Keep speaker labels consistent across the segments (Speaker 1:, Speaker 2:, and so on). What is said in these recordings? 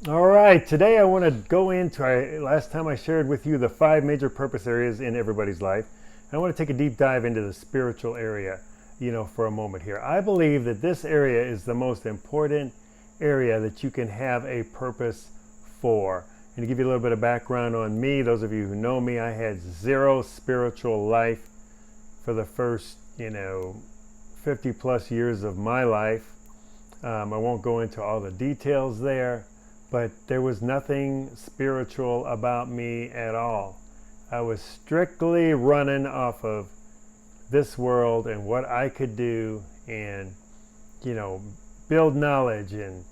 Speaker 1: All right, today I want to go into, last time I shared with you the 5 major purpose areas in everybody's life. I want to take a deep dive into the spiritual area, for a moment here. I believe that this area is the most important area that you can have a purpose for. And to give you a little bit of background on me, those of you who know me, I had zero spiritual life for the first, 50 plus years of my life. I won't go into all the details there, but there was nothing spiritual about me at all. I was strictly running off of this world and what I could do and, you know, build knowledge and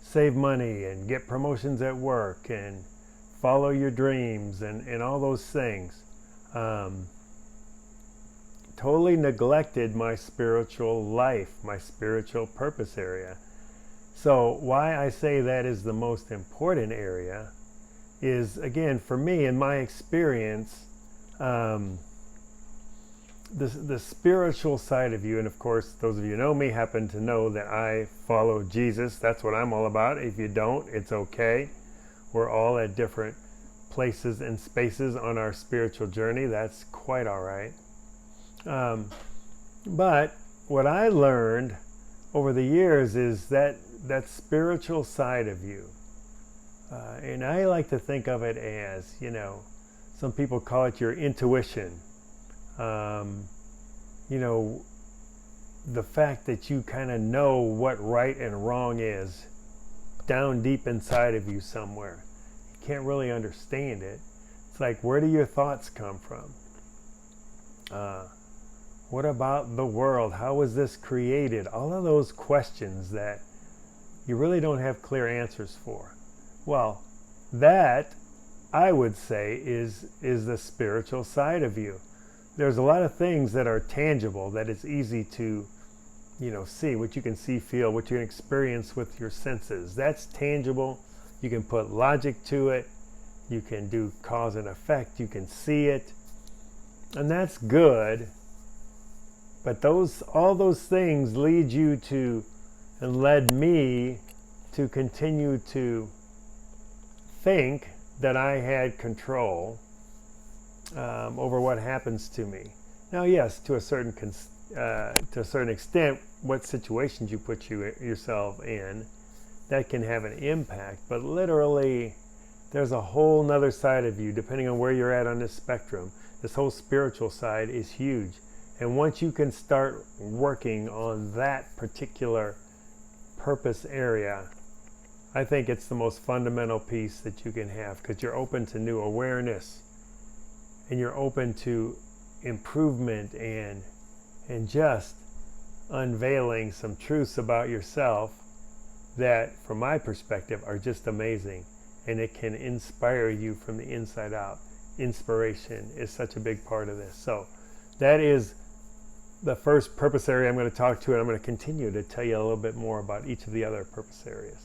Speaker 1: save money and get promotions at work and follow your dreams and all those things. Totally neglected my spiritual life, my spiritual purpose area. So why I say that is the most important area is, again, for me, in my experience, the spiritual side of you, and of course, those of you who know me happen to know that I follow Jesus. That's what I'm all about. If you don't, it's okay. We're all at different places and spaces on our spiritual journey. That's quite all right. But what I learned over the years is that spiritual side of you, and I like to think of it as, some people call it your intuition. The fact that you kind of know what right and wrong is down deep inside of you somewhere. You can't really understand it. It's like, where do your thoughts come from? What about the world? How was this created? All of those questions that you really don't have clear answers for. Well, that, I would say, is the spiritual side of you. There's a lot of things that are tangible, that it's easy to, see, what you can see, feel, what you can experience with your senses. That's tangible. You can put logic to it. You can do cause and effect. You can see it. And that's good. But all those things lead you to, and led me to continue to think that I had control over what happens to me. Now, yes, to a certain extent, what situations you put yourself in, that can have an impact. But literally, there's a whole nother side of you, depending on where you're at on this spectrum. This whole spiritual side is huge. And once you can start working on that particular purpose area, I think it's the most fundamental piece that you can have, because you're open to new awareness and you're open to improvement and just unveiling some truths about yourself that, from my perspective, are just amazing, and it can inspire you from the inside out. Inspiration is such a big part of this. So that is the first purpose area I'm going to talk to, and I'm going to continue to tell you a little bit more about each of the other purpose areas.